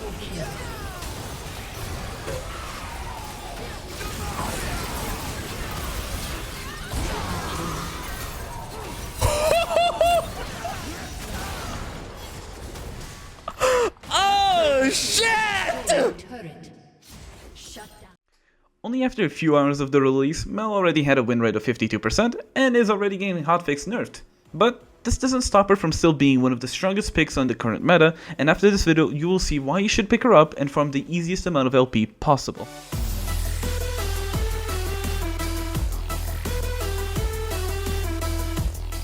Oh shit! Only after a few hours of the release, Mel already had a win rate of 52% and is already getting hotfix nerfed. But this doesn't stop her from still being one of the strongest picks on the current meta, and after this video you will see why you should pick her up and farm the easiest amount of LP possible.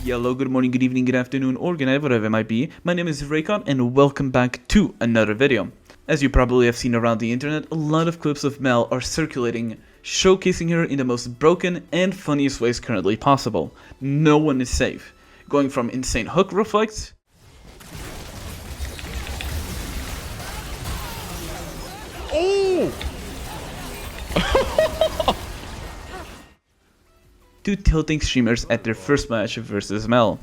Hello, good morning, good evening, good afternoon, or good night, whatever it might be. My name is Raycon and welcome back to another video. As you probably have seen around the internet, a lot of clips of Mel are circulating, showcasing her in the most broken and funniest ways currently possible. No one is safe. Going from insane hook reflects to tilting streamers at their first match versus Mel.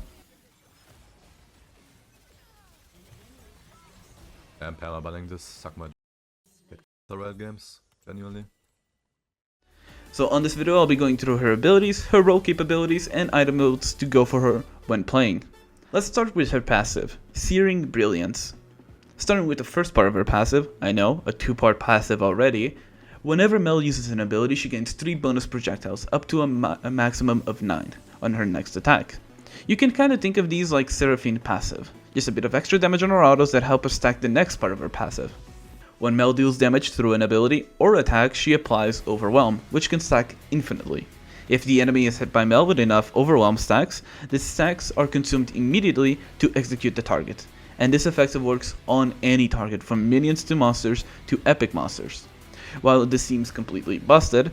I'm paralleling this, suck my the games, genuinely. So on this video I'll be going through her abilities, her role capabilities, and item modes to go for her when playing. Let's start with her passive, Searing Brilliance. Starting with the first part of her passive, I know, a two-part passive already. Whenever Mel uses an ability, she gains 3 bonus projectiles, up to a maximum of 9 on her next attack. You can kinda think of these like Seraphine passive, just a bit of extra damage on her autos that help her stack the next part of her passive. When Mel deals damage through an ability or attack, she applies Overwhelm, which can stack infinitely. If the enemy is hit by Mel with enough Overwhelm stacks, the stacks are consumed immediately to execute the target, and this effect works on any target from minions to monsters to epic monsters. While this seems completely busted,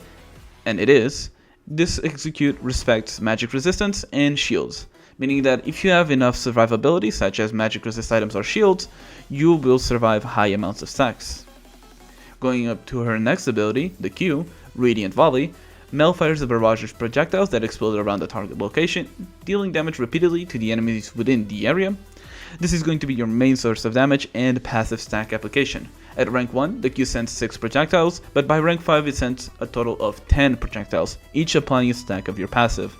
and it is, this execute respects magic resistance and shields, meaning that if you have enough survivability such as magic resist items or shields, you will survive high amounts of stacks. Going up to her next ability, the Q, Radiant Volley, Mel fires a barrage of projectiles that explode around the target location, dealing damage repeatedly to the enemies within the area. This is going to be your main source of damage and passive stack application. At rank 1, the Q sends 6 projectiles, but by rank 5 it sends a total of 10 projectiles, each applying a stack of your passive.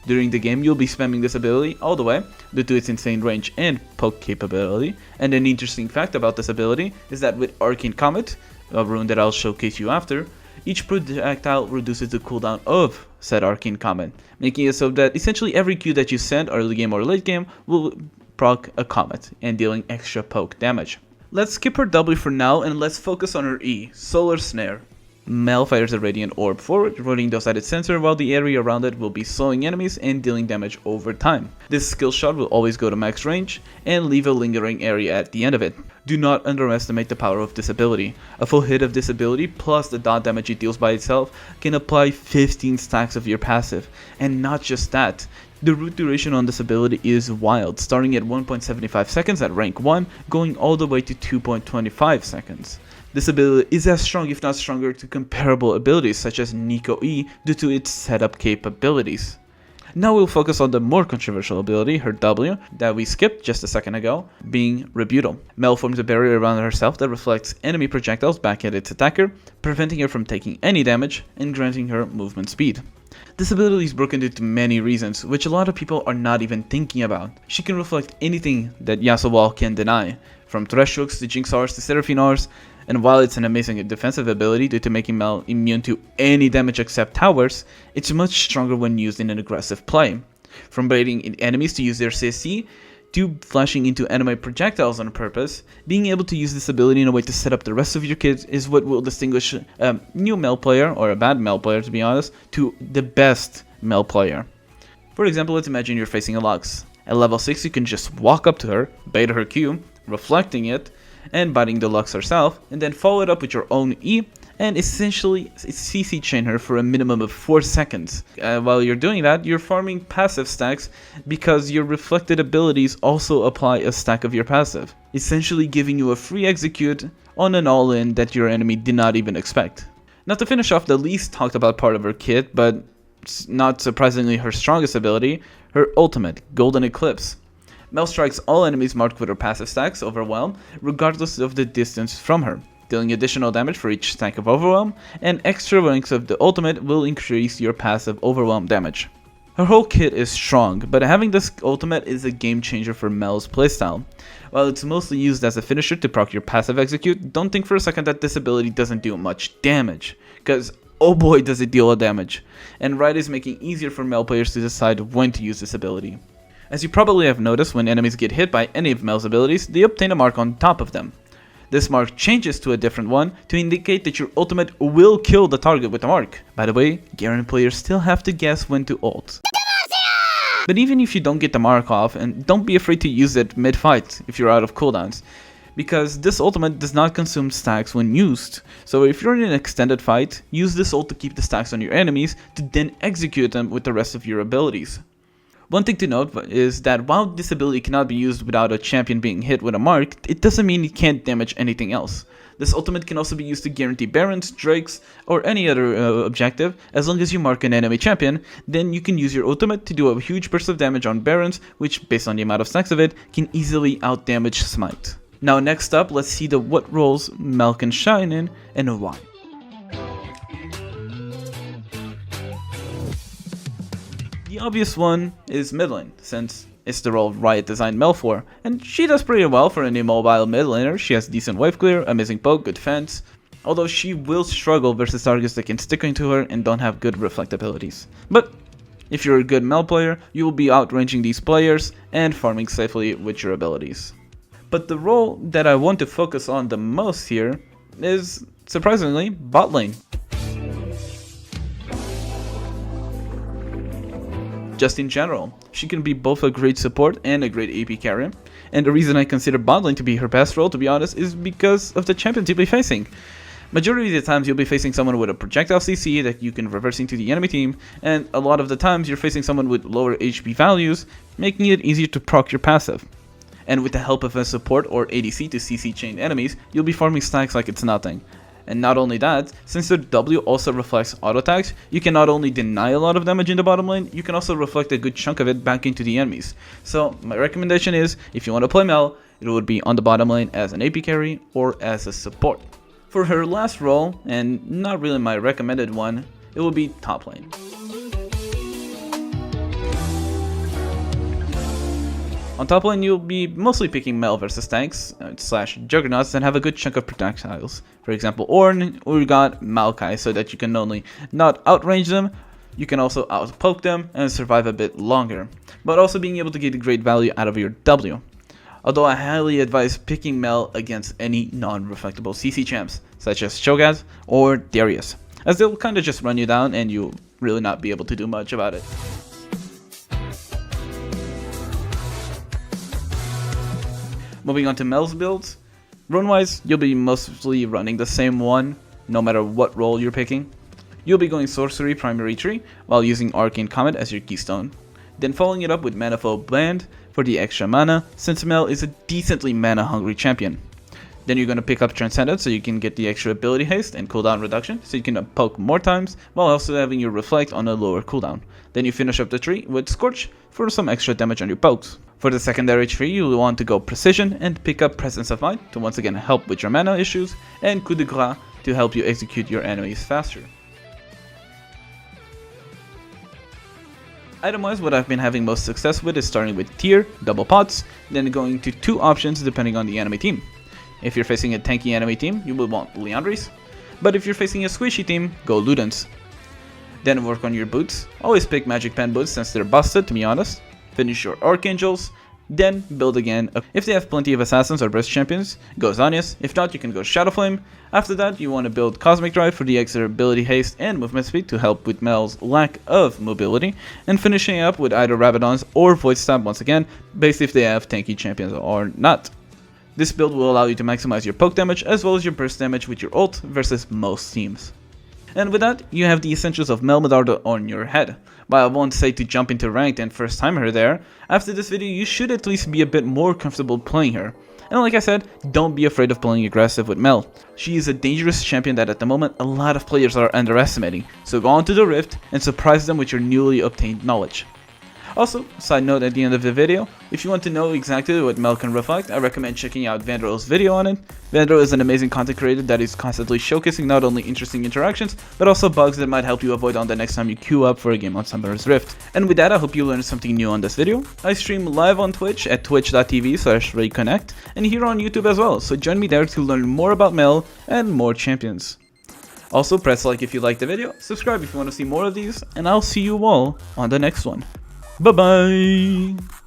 During the game you'll be spamming this ability all the way, due to its insane range and poke capability, and an interesting fact about this ability is that with Arcane Comet, a rune that I'll showcase you after, each projectile reduces the cooldown of said Arcane Comet, making it so that essentially every Q that you send early game or late game will proc a comet and dealing extra poke damage. Let's skip her W for now and let's focus on her E, Solar Snare. Mel fires a radiant orb forward, running those at its center while the area around it will be slowing enemies and dealing damage over time. This skill shot will always go to max range and leave a lingering area at the end of it. Do not underestimate the power of this ability. A full hit of this ability plus the dot damage it deals by itself can apply 15 stacks of your passive. And not just that, the root duration on this ability is wild, starting at 1.75 seconds at rank 1, going all the way to 2.25 seconds. This ability is as strong if not stronger to comparable abilities such as Nico E due to its setup capabilities. Now we'll focus on the more controversial ability, her W, that we skipped just a second ago, being Rebuttal. Mel forms a barrier around herself that reflects enemy projectiles back at its attacker, preventing her from taking any damage and granting her movement speed. This ability is broken due to many reasons, which a lot of people are not even thinking about. She can reflect anything that Yasuo can deny, from Thresh hooks to Jinx R's to Seraphine R's, and while it's an amazing defensive ability due to making Mel immune to any damage except towers, it's much stronger when used in an aggressive play. From baiting enemies to use their CC, to flashing into enemy projectiles on purpose, being able to use this ability in a way to set up the rest of your kit is what will distinguish a new Mel player, or a bad Mel player to be honest, to the best Mel player. For example, let's imagine you're facing a Lux. At level 6 you can just walk up to her, bait her Q, reflecting it, and biting the Lux herself, and then follow it up with your own E, and essentially CC chain her for a minimum of 4 seconds. While you're doing that, you're farming passive stacks because your reflected abilities also apply a stack of your passive, essentially giving you a free execute on an all-in that your enemy did not even expect. Now to finish off the least talked about part of her kit, but not surprisingly her strongest ability, her ultimate, Golden Eclipse. Mel strikes all enemies marked with her passive stacks Overwhelm, regardless of the distance from her, dealing additional damage for each stack of Overwhelm, and extra ranks of the ultimate will increase your passive Overwhelm damage. Her whole kit is strong, but having this ultimate is a game changer for Mel's playstyle. While it's mostly used as a finisher to proc your passive execute, don't think for a second that this ability doesn't do much damage, cause oh boy does it deal a damage, and Riot is making it easier for Mel players to decide when to use this ability. As you probably have noticed, when enemies get hit by any of Mel's abilities, they obtain a mark on top of them. This mark changes to a different one to indicate that your ultimate will kill the target with the mark. By the way, Garen players still have to guess when to ult. But even if you don't get the mark off, and don't be afraid to use it mid-fight if you're out of cooldowns, because this ultimate does not consume stacks when used. So if you're in an extended fight, use this ult to keep the stacks on your enemies to then execute them with the rest of your abilities. One thing to note is that while this ability cannot be used without a champion being hit with a mark, it doesn't mean it can't damage anything else. This ultimate can also be used to guarantee Barons, Drakes, or any other objective. As long as you mark an enemy champion, then you can use your ultimate to do a huge burst of damage on Barons, which based on the amount of stacks of it, can easily outdamage Smite. Now next up, let's see what roles Mel can shine in and why. The obvious one is mid lane, since it's the role Riot designed Mel for, and she does pretty well for an immobile mid laner. She has decent wave clear, amazing poke, good fence, although she will struggle versus targets that can stick into her and don't have good reflect abilities. But if you're a good Mel player, you will be outranging these players and farming safely with your abilities. But the role that I want to focus on the most here is, surprisingly, bot lane. Just in general, she can be both a great support and a great AP carry, and the reason I consider bot lane to be her best role, to be honest, is because of the champions you'll be facing. Majority of the times you'll be facing someone with a projectile CC that you can reverse into the enemy team, and a lot of the times you're facing someone with lower HP values, making it easier to proc your passive. And with the help of a support or ADC to CC chain enemies, you'll be farming stacks like it's nothing. And not only that, since the W also reflects auto attacks, you can not only deny a lot of damage in the bottom lane, you can also reflect a good chunk of it back into the enemies. So my recommendation is, if you want to play Mel, it would be on the bottom lane as an AP carry or as a support. For her last role, and not really my recommended one, it will be top lane. On top lane, you'll be mostly picking Mel versus tanks / juggernauts that have a good chunk of projectiles. For example, Ornn, Urgot, Maokai, so that you can only not outrange them, you can also outpoke them and survive a bit longer, but also being able to get great value out of your W. Although I highly advise picking Mel against any non-reflectable CC champs, such as Cho'Gath or Darius, as they'll kinda just run you down and you'll really not be able to do much about it. Moving on to Mel's builds, rune-wise, you'll be mostly running the same one, no matter what role you're picking. You'll be going Sorcery Primary Tree, while using Arcane Comet as your keystone. Then following it up with Manifold Band for the extra mana, since Mel is a decently mana-hungry champion. Then you're going to pick up Transcendence so you can get the extra ability haste and cooldown reduction, so you can poke more times, while also having your Reflect on a lower cooldown. Then you finish up the tree with Scorch for some extra damage on your pokes. For the secondary tree, you will want to go Precision and pick up Presence of Mind to once again help with your mana issues, and Coup de Grace to help you execute your enemies faster. Item-wise, what I've been having most success with is starting with Tier, double pots, then going to 2 options depending on the enemy team. If you're facing a tanky enemy team, you will want Liandry's, but if you're facing a squishy team, go Ludens. Then work on your boots. Always pick Magic Pen boots since they're busted, to be honest. Finish your Archangels, then build again. If they have plenty of Assassins or Burst Champions, go Zhonya's. If not, you can go Shadow Flame. After that, you want to build Cosmic Drive for the extra ability haste and movement speed to help with Mel's lack of mobility, and finishing up with either Rabadons or Void Stab once again, based if they have tanky champions or not. This build will allow you to maximize your poke damage as well as your burst damage with your ult versus most teams. And with that, you have the essentials of Mel Medarda on your head. While I won't say to jump into ranked and first time her there, after this video you should at least be a bit more comfortable playing her. And like I said, don't be afraid of playing aggressive with Mel. She is a dangerous champion that at the moment a lot of players are underestimating, so go on to the Rift and surprise them with your newly obtained knowledge. Also, side note at the end of the video, if you want to know exactly what Mel can reflect, I recommend checking out Vanderl's video on it. Vandero is an amazing content creator that is constantly showcasing not only interesting interactions, but also bugs that might help you avoid on the next time you queue up for a game on Summoner's Rift. And with that, I hope you learned something new on this video. I stream live on Twitch at twitch.tv/rayconnect, and here on YouTube as well, so join me there to learn more about Mel and more champions. Also, press like if you liked the video, subscribe if you want to see more of these, and I'll see you all on the next one. Bye bye!